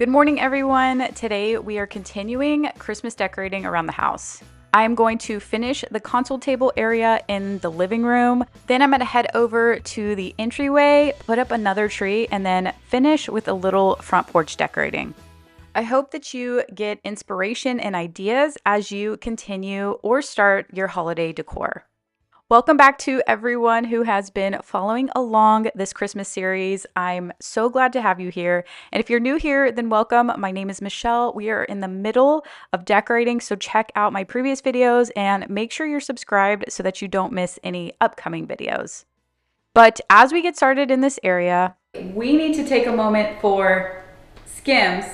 Good morning, everyone. Today we are continuing Christmas decorating around the house. I am going to finish the console table area in the living room. Then I'm going to head over to the entryway, put up another tree, and then finish with a little front porch decorating. I hope that you get inspiration and ideas as you continue or start your holiday decor. Welcome back to everyone who has been following along this Christmas series. I'm so glad to have you here. And if you're new here, then welcome. My name is Michelle. We are in the middle of decorating, so check out my previous videos and make sure you're subscribed so that you don't miss any upcoming videos. But as we get started in this area, we need to take a moment for Skims,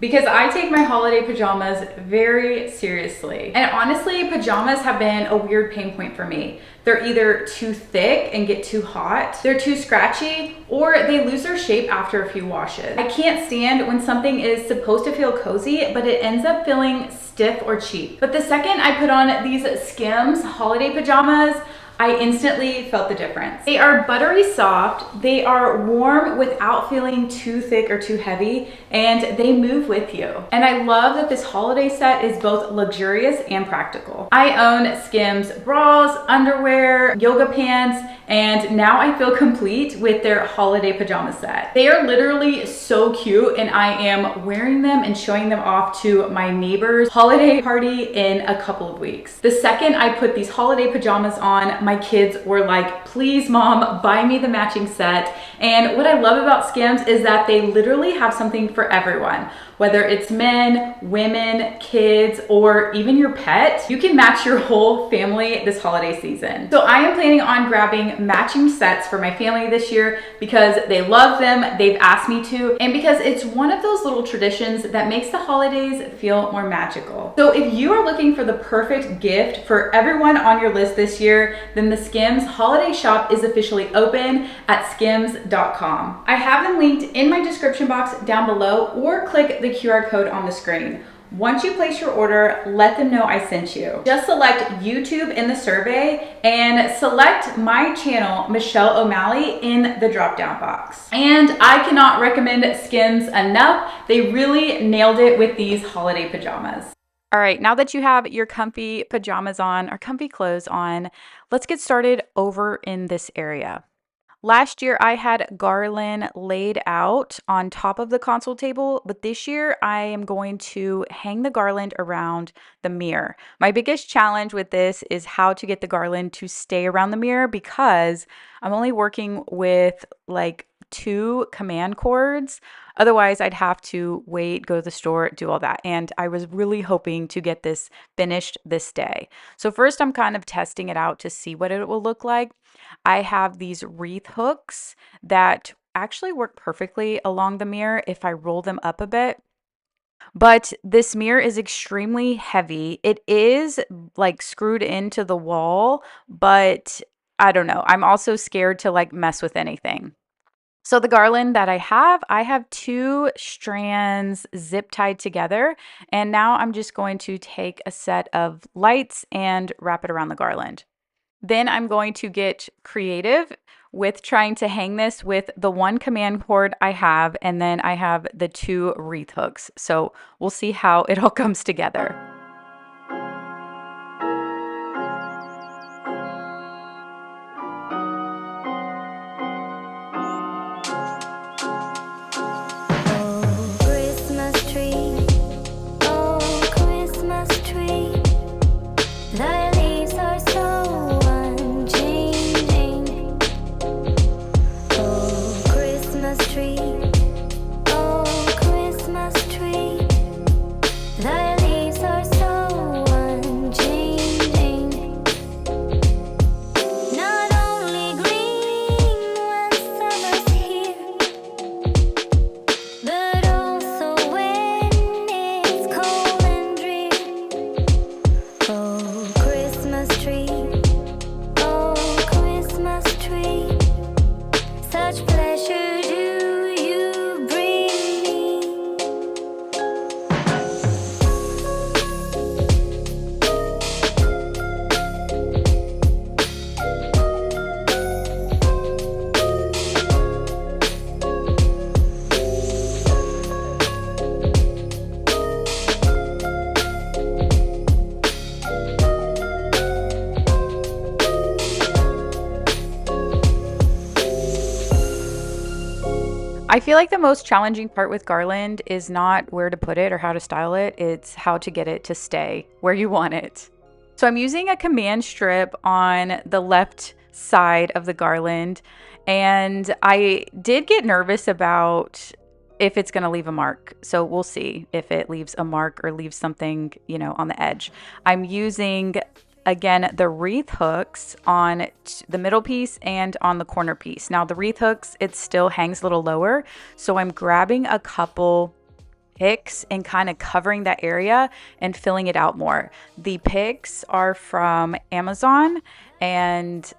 because I take my holiday pajamas very seriously. And honestly, pajamas have been a weird pain point for me. They're either too thick and get too hot, they're too scratchy, or they lose their shape after a few washes. I can't stand when something is supposed to feel cozy, but it ends up feeling stiff or cheap. But the second I put on these Skims holiday pajamas, I instantly felt the difference. They are buttery soft, they are warm without feeling too thick or too heavy, and they move with you. And I love that this holiday set is both luxurious and practical. I own Skims bras, underwear, yoga pants, and now I feel complete with their holiday pajama set. They are literally so cute, and I am wearing them and showing them off to my neighbor's holiday party in a couple of weeks. The second I put these holiday pajamas on, my kids were like, please mom, buy me the matching set. And what I love about Skims is that they literally have something for everyone. Whether it's men, women, kids, or even your pet, you can match your whole family this holiday season. So I am planning on grabbing matching sets for my family this year because they love them, they've asked me to, and because it's one of those little traditions that makes the holidays feel more magical. So if you are looking for the perfect gift for everyone on your list this year, then the Skims holiday shop is officially open at skims.com. I have them linked in my description box down below, or click the QR code on the screen. Once you place your order, let them know I sent you. Just select YouTube in the survey and select my channel, Michelle O'Malley, in the drop-down box. And I cannot recommend Skims enough. They really nailed it with these holiday pajamas. All right, now that you have your comfy pajamas on, or comfy clothes on, let's get started over in this area. Last year, I had garland laid out on top of the console table, but this year I am going to hang the garland around the mirror. My biggest challenge with this is how to get the garland to stay around the mirror, because I'm only working with like 2 command cords. Otherwise, I'd have to wait, go to the store, do all that. And I was really hoping to get this finished this day. So first, I'm kind of testing it out to see what it will look like. I have these wreath hooks that actually work perfectly along the mirror if I roll them up a bit. But this mirror is extremely heavy. It is like screwed into the wall, but I don't know. I'm also scared to like mess with anything. So the garland that I have 2 strands zip tied together, and now I'm just going to take a set of lights and wrap it around the garland. Then I'm going to get creative with trying to hang this with the 1 command cord I have, and then I have the 2 wreath hooks. So we'll see how it all comes together. The leaves are I feel like the most challenging part with garland is not where to put it or how to style it, it's how to get it to stay where you want it. So I'm using a command strip on the left side of the garland, and I did get nervous about if it's going to leave a mark. So we'll see if it leaves a mark or leaves something, on the edge. I'm using, again, the wreath hooks on the middle piece and on the corner piece. Now the wreath hooks, it still hangs a little lower, so I'm grabbing a couple picks and kind of covering that area and filling it out more. The picks are from Amazon, and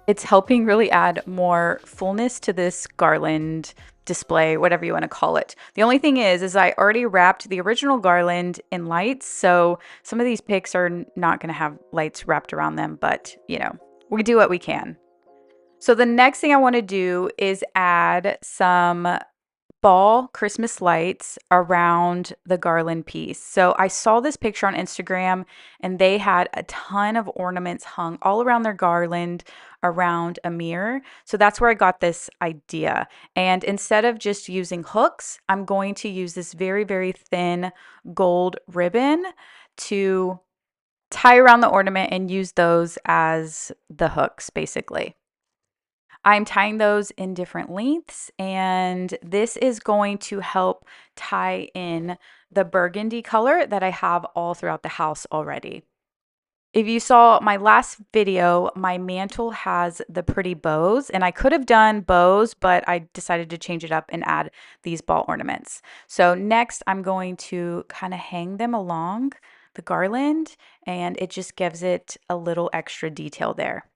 it's helping really add more fullness to this garland display, whatever you want to call it. The only thing is I already wrapped the original garland in lights, so some of these picks are not going to have lights wrapped around them, but we do what we can. So the next thing I want to do is add some fall Christmas lights around the garland piece. So I saw this picture on Instagram, and they had a ton of ornaments hung all around their garland around a mirror. So that's where I got this idea. And instead of just using hooks, I'm going to use this very, very thin gold ribbon to tie around the ornament and use those as the hooks, basically. I'm tying those in different lengths, and this is going to help tie in the burgundy color that I have all throughout the house already. If you saw my last video, my mantle has the pretty bows, and I could have done bows, but I decided to change it up and add these ball ornaments. So next, I'm going to kind of hang them along the garland, and it just gives it a little extra detail there.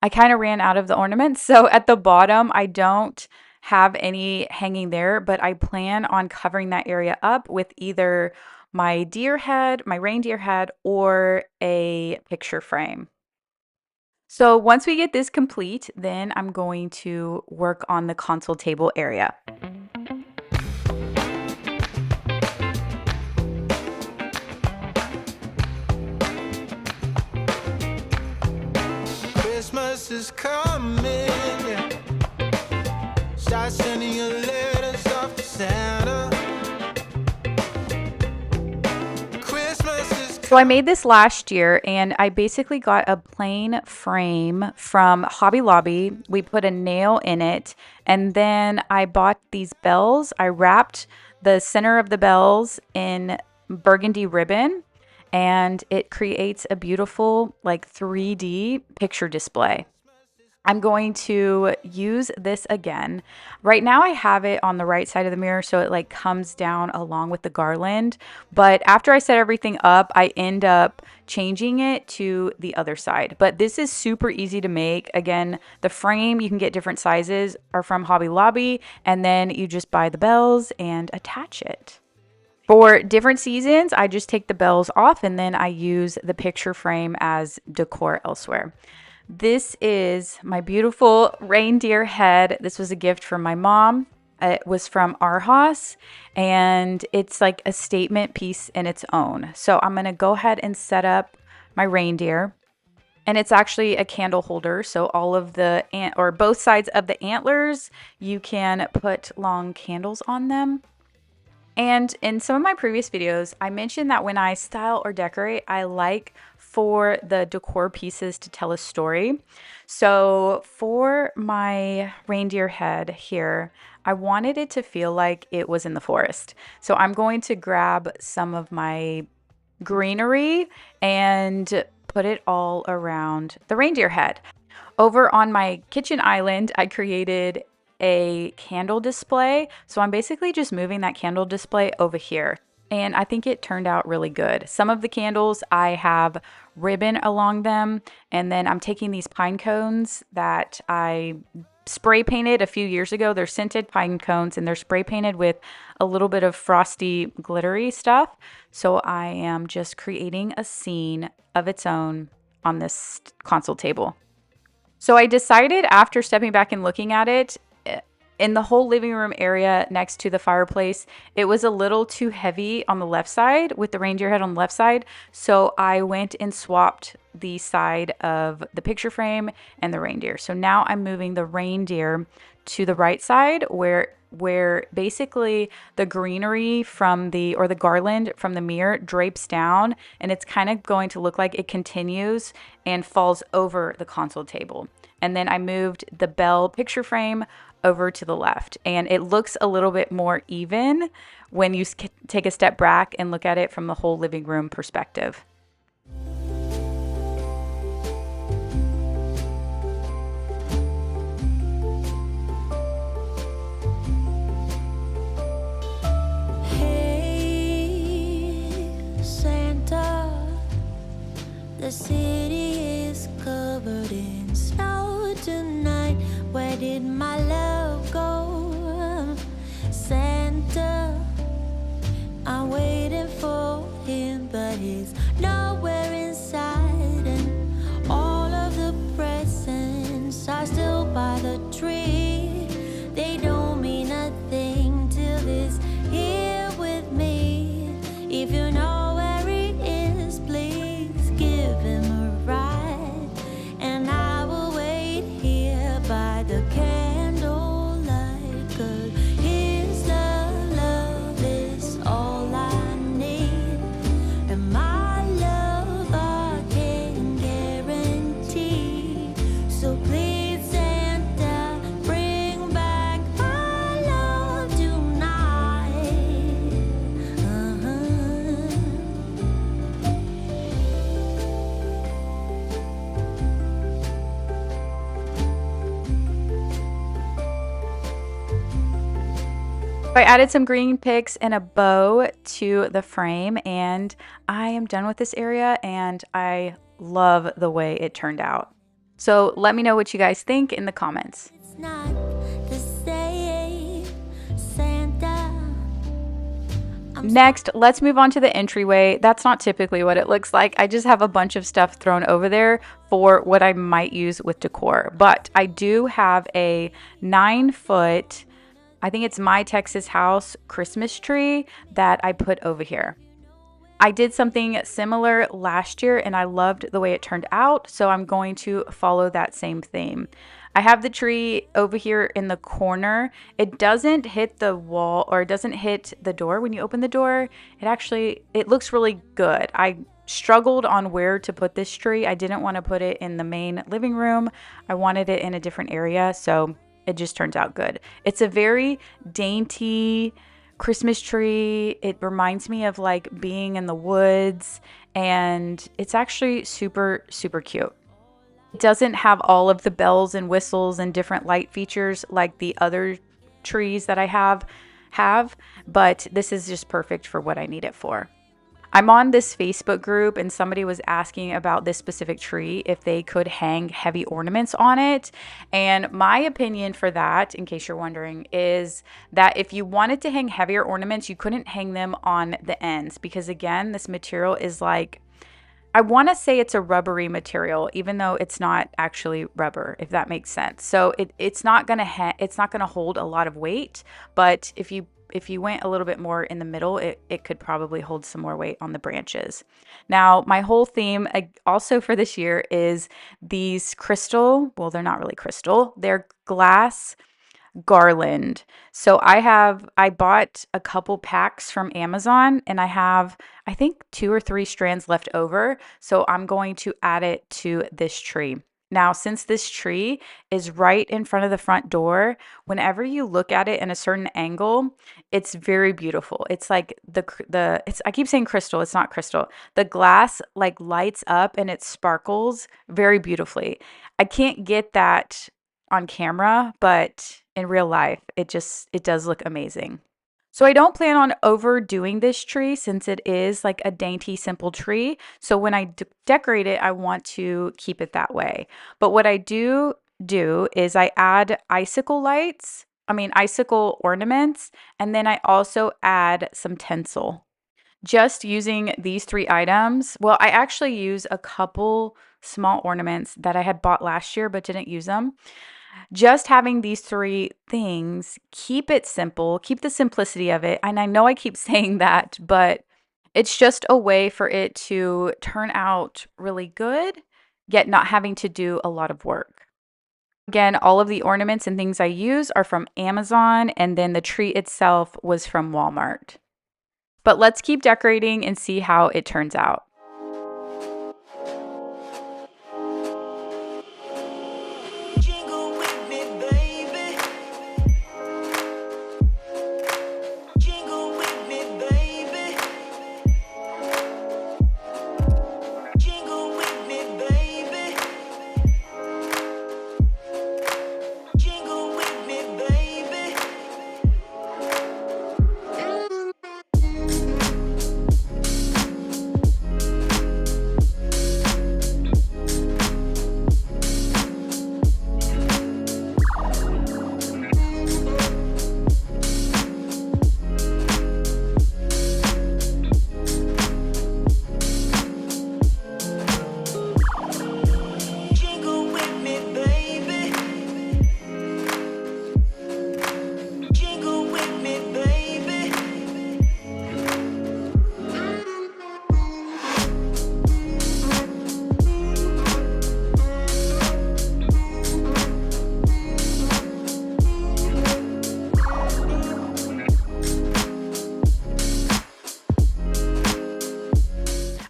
I kind of ran out of the ornaments, so at the bottom, I don't have any hanging there, but I plan on covering that area up with either my deer head, my reindeer head, or a picture frame. So once we get this complete, then I'm going to work on the console table area. Christmas is coming, yeah. Start sending your letters off to Santa. So I made this last year, and I basically got a plain frame from Hobby Lobby. We put a nail in it, and then I bought these bells. I wrapped the center of the bells in burgundy ribbon, and it creates a beautiful like 3D picture display. I'm going to use this again. Right now I have it on the right side of the mirror, so it like comes down along with the garland. But after I set everything up, I end up changing it to the other side. But this is super easy to make. Again, the frame, you can get different sizes, are from Hobby Lobby, and then you just buy the bells and attach it. For different seasons, I just take the bells off, and then I use the picture frame as decor elsewhere. This is my beautiful reindeer head. This was a gift from my mom. It was from Arhas, and it's like a statement piece in its own. So I'm going to go ahead and set up my reindeer. And it's actually a candle holder. So all of the both sides of the antlers, you can put long candles on them. And in some of my previous videos, I mentioned that when I style or decorate, I like for the decor pieces to tell a story. So for my reindeer head here, I wanted it to feel like it was in the forest. So I'm going to grab some of my greenery and put it all around the reindeer head. Over on my kitchen island, I created a candle display. So I'm basically just moving that candle display over here. And I think it turned out really good. Some of the candles, I have ribbon along them. And then I'm taking these pine cones that I spray painted a few years ago. They're scented pine cones, and they're spray painted with a little bit of frosty, glittery stuff. So I am just creating a scene of its own on this console table. So I decided after stepping back and looking at it, in the whole living room area next to the fireplace, it was a little too heavy on the left side with the reindeer head on the left side. So I went and swapped the side of the picture frame and the reindeer. So now I'm moving the reindeer to the right side where where basically the greenery from or the garland from the mirror drapes down, and it's kind of going to look like it continues and falls over the console table. And then I moved the bell picture frame over to the left, and it looks a little bit more even when you take a step back and look at it from the whole living room perspective. The city is covered in snow tonight. Where did my love go? Santa, I'm waiting for him, but he's nowhere inside. And all of the presents are still by the tree. They don't mean a thing till he's here with me. If you know I added some green picks and a bow to the frame, and I am done with this area, and I love the way it turned out. So let me know what you guys think in the comments. It's not the same, Santa. Next, let's move on to the entryway. That's not typically what it looks like. I just have a bunch of stuff thrown over there for what I might use with decor. But I do have a 9-foot, I think it's My Texas House Christmas tree that I put over here. I did something similar last year and I loved the way it turned out, so I'm going to follow that same theme. I have the tree over here in the corner. It doesn't hit the wall, or it doesn't hit the door when you open the door. It looks really good. I struggled on where to put this tree. I didn't want to put it in the main living room. I wanted it in a different area, so it just turns out good. It's a very dainty Christmas tree. It reminds me of like being in the woods, and it's actually super, super cute. It doesn't have all of the bells and whistles and different light features like the other trees that I have, but this is just perfect for what I need it for. I'm on this Facebook group, and somebody was asking about this specific tree, if they could hang heavy ornaments on it. And my opinion for that, in case you're wondering, is that if you wanted to hang heavier ornaments, you couldn't hang them on the ends, because again, this material is like, I want to say it's a rubbery material, even though it's not actually rubber, if that makes sense. So it's not gonna hold a lot of weight, but if you went a little bit more in the middle, it could probably hold some more weight on the branches. Now, my whole theme also for this year is these crystal, well, they're not really crystal, they're glass garland. So I bought a couple packs from Amazon, and I have, I think, 2 or 3 strands left over. So I'm going to add it to this tree. Now, since this tree is right in front of the front door, whenever you look at it in a certain angle, it's very beautiful. It's like I keep saying crystal, it's not crystal. The glass like lights up and it sparkles very beautifully. I can't get that on camera, but in real life, it does look amazing. So I don't plan on overdoing this tree since it is like a dainty, simple tree. So when I decorate it, I want to keep it that way. But what I do is I add icicle ornaments, and then I also add some tinsel. Just using these 3 items, well, I actually use a couple small ornaments that I had bought last year but didn't use them. Just having these 3 things, keep it simple, keep the simplicity of it. And I know I keep saying that, but it's just a way for it to turn out really good, yet not having to do a lot of work. Again, all of the ornaments and things I use are from Amazon, and then the tree itself was from Walmart. But let's keep decorating and see how it turns out. Jingle with me, baby. Jingle with me, baby. Jingle with me, baby. Jingle with me, baby. Jingle with me, baby. Jingle with me, baby.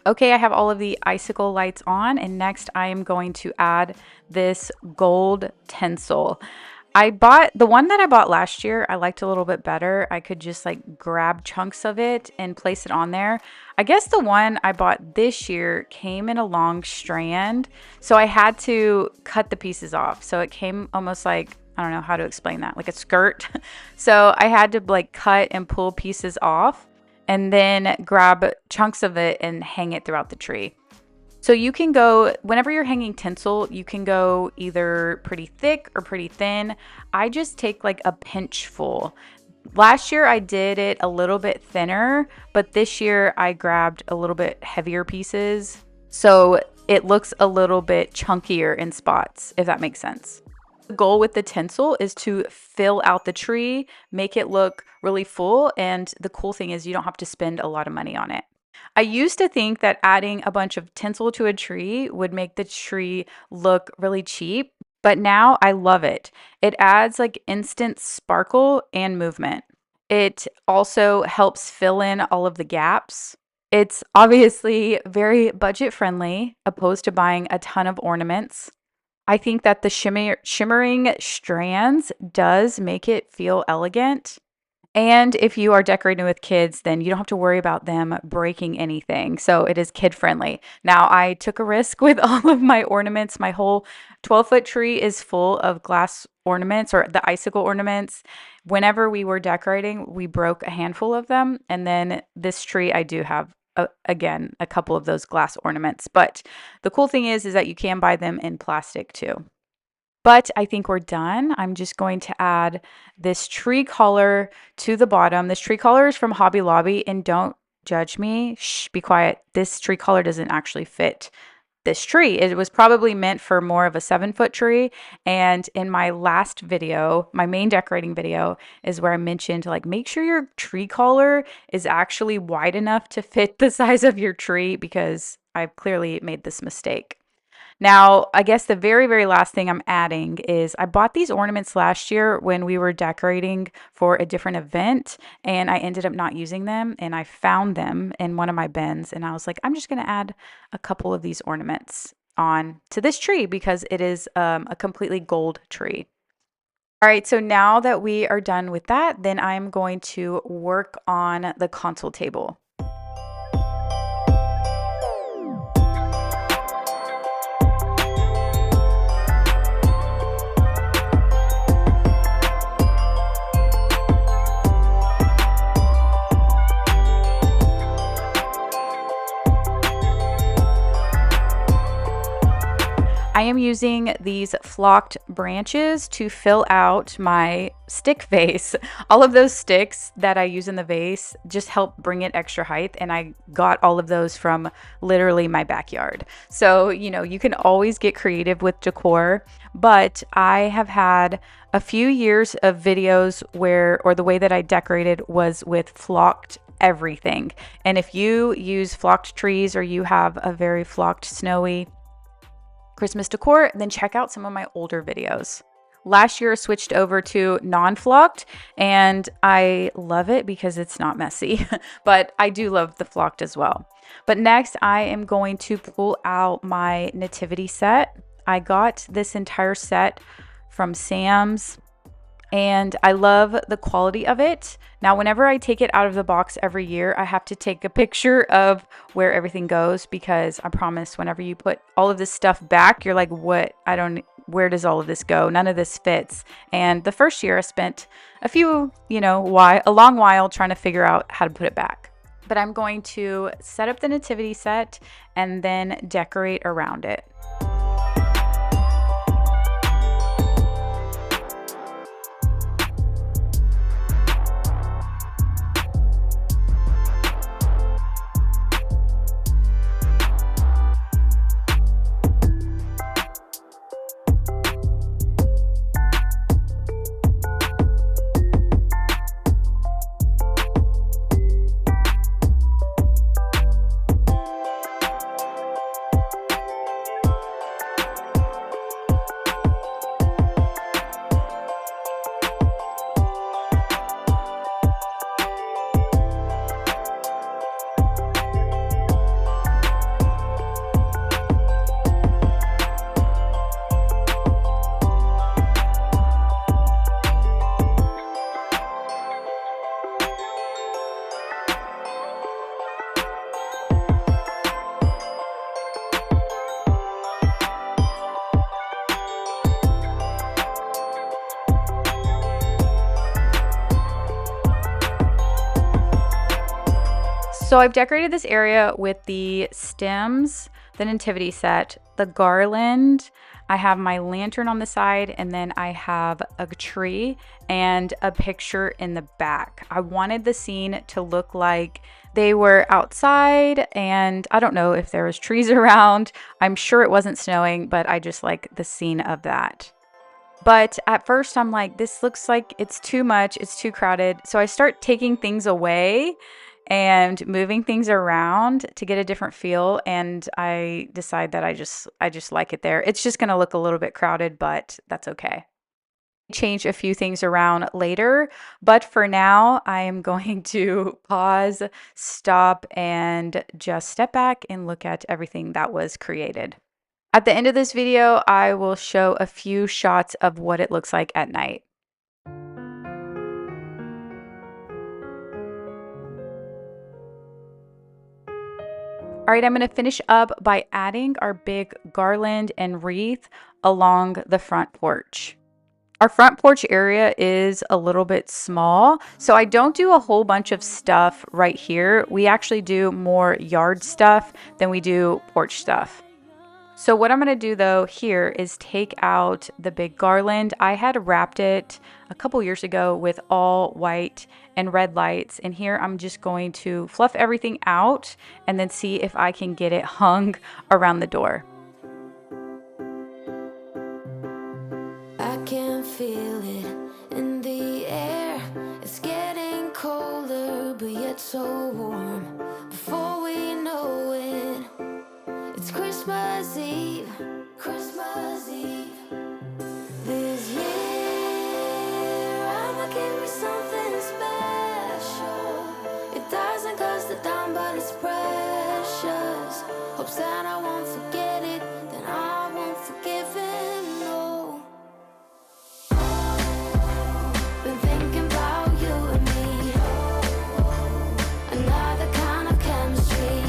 Okay, I have all of the icicle lights on, and next I am going to add this gold tinsel. The one that I bought last year, I liked a little bit better. I could just like grab chunks of it and place it on there. I guess the one I bought this year came in a long strand, so I had to cut the pieces off. So it came almost like, I don't know how to explain that, like a skirt. So I had to like cut and pull pieces off and then grab chunks of it and hang it throughout the tree. So you can go, whenever you're hanging tinsel, you can go either pretty thick or pretty thin. I just take like a pinch full. Last year I did it a little bit thinner, but this year I grabbed a little bit heavier pieces. So it looks a little bit chunkier in spots, if that makes sense. The goal with the tinsel is to fill out the tree, make it look really full, and the cool thing is you don't have to spend a lot of money on it. I used to think that adding a bunch of tinsel to a tree would make the tree look really cheap, but now I love it. It adds like instant sparkle and movement. It also helps fill in all of the gaps. It's obviously very budget friendly, opposed to buying a ton of ornaments. I think that the shimmering strands does make it feel elegant. And if you are decorating with kids, then you don't have to worry about them breaking anything. So it is kid friendly. Now, I took a risk with all of my ornaments. My whole 12-foot tree is full of glass ornaments, or the icicle ornaments. Whenever we were decorating, we broke a handful of them. And then this tree, I do have again, a couple of those glass ornaments. But the cool thing is that you can buy them in plastic too. But I think we're done. I'm just going to add this tree collar to the bottom. This tree collar is from Hobby Lobby, and don't judge me. Shh, be quiet. This tree collar doesn't actually fit this tree. It was probably meant for more of a 7-foot tree. And in my last video, my main decorating video, is where I mentioned like make sure your tree collar is actually wide enough to fit the size of your tree, because I've clearly made this mistake. Now, I guess the very, very last thing I'm adding is I bought these ornaments last year when we were decorating for a different event, and I ended up not using them, and I found them in one of my bins, and I was like, I'm just going to add a couple of these ornaments on to this tree because it is a completely gold tree. All right, so now that we are done with that, then I'm going to work on the console table. I am using these flocked branches to fill out my stick vase. All of those sticks that I use in the vase just help bring it extra height, and I got all of those from literally my backyard. So, you know, you can always get creative with decor, but I have had a few years of videos or the way that I decorated was with flocked everything. And if you use flocked trees or you have a very flocked snowy Christmas decor, then check out some of my older videos. Last year I switched over to non-flocked and I love it because it's not messy, but I do love the flocked as well. But next I am going to pull out my nativity set. I got this entire set from Sam's and I love the quality of it. Now, whenever I take it out of the box every year, I have to take a picture of where everything goes because I promise whenever you put all of this stuff back, you're like, what? Where does all of this go? None of this fits. And the first year I spent a long while trying to figure out how to put it back. But I'm going to set up the nativity set and then decorate around it. So I've decorated this area with the stems, the nativity set, the garland. I have my lantern on the side, and then I have a tree and a picture in the back. I wanted the scene to look like they were outside, and I don't know if there was trees around. I'm sure it wasn't snowing, but I just like the scene of that. But at first I'm like, this looks like it's too much, it's too crowded. So I start taking things away and moving things around to get a different feel, and I decide that I just like it there. It's just going to look a little bit crowded, but that's okay. Change a few things around later, but for now I am going to pause, stop, and just step back and look at everything that was created. At the end of this video, I will show a few shots of what it looks like at night. All right, I'm going to finish up by adding our big garland and wreath along the front porch. Our front porch area is a little bit small, so I don't do a whole bunch of stuff right here. We actually do more yard stuff than we do porch stuff. So what I'm going to do though here is take out the big garland. I had wrapped it a couple years ago with all white and red lights, and here I'm just going to fluff everything out and then see if I can get it hung around the door. I can feel it in the air. It's getting colder, but yet so warm. Before we know it, it's Christmas Eve. Christmas Eve. This year, I'ma give me something special. It doesn't cost a dime, but it's precious. Hopes that I won't forget it, then I won't forgive him, no. Been thinking about you and me. Another kind of chemistry.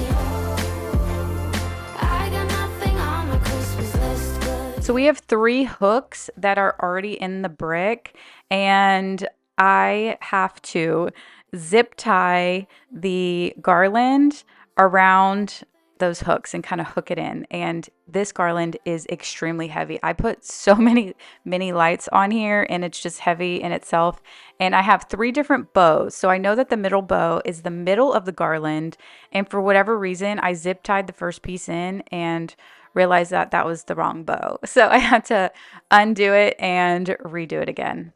I got nothing on my Christmas list, but So we have 3 hooks that are already in the brick, and I have to zip tie the garland around those hooks and kind of hook it in. And this garland is extremely heavy. I put so many mini lights on here and it's just heavy in itself. And I have 3 different bows. So I know that the middle bow is the middle of the garland. And for whatever reason, I zip tied the first piece in and realized that that was the wrong bow. So I had to undo it and redo it again.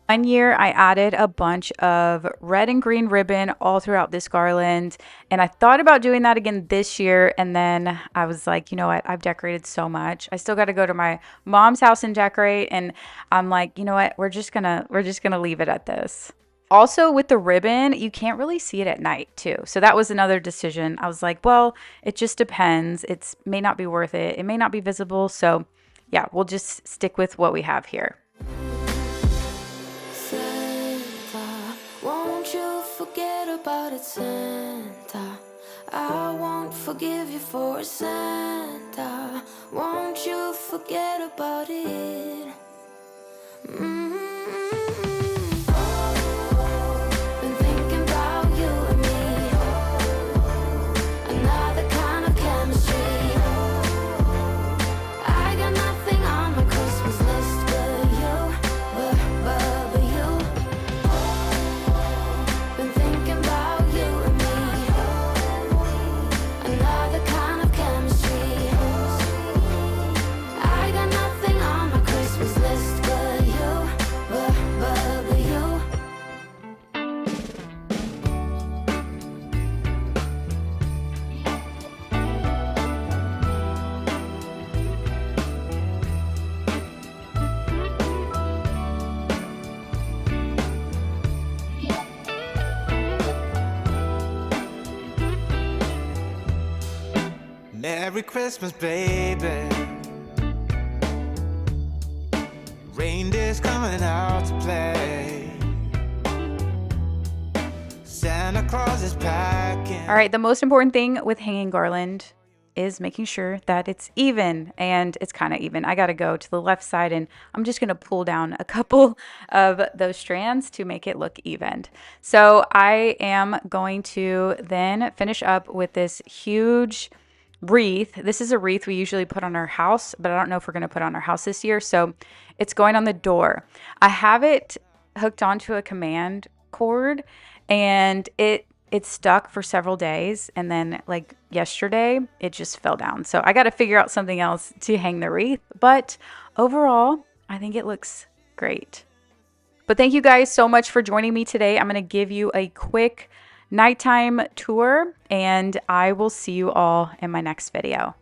One year I added a bunch of red and green ribbon all throughout this garland, and I thought about doing that again this year, and then I was like, you know what, I've decorated so much. I still got to go to my mom's house and decorate, and I'm like, you know what, we're just gonna leave it at this. Also with the ribbon, you can't really see it at night too. So that was another decision. I was like, well, it just depends. It may not be worth it. It may not be visible. So yeah, we'll just stick with what we have here. Santa, won't you forget about it, Santa? I won't forgive you for it, Santa. Won't you forget about it? Been thinking about you and me, another kind of chemistry. I got nothing on my Christmas list but you, but you. Been thinking about you and me, another kind of chemistry. I got nothing on my Christmas list but you, but you. Merry Christmas, baby. Reindeer's coming out to play. Santa Claus is packing. All right, the most important thing with hanging garland is making sure that it's even, and it's kind of even. I got to go to the left side, and I'm just going to pull down a couple of those strands to make it look even. So I am going to then finish up with this huge wreath. This is a wreath we usually put on our house, but I don't know if we're going to put on our house this year. So it's going on the door. I have it hooked onto a command cord, and it stuck for several days, and then like yesterday it just fell down. So I got to figure out something else to hang the wreath, but overall I think it looks great. But thank you guys so much for joining me today. I'm going to give you a quick nighttime tour, and I will see you all in my next video.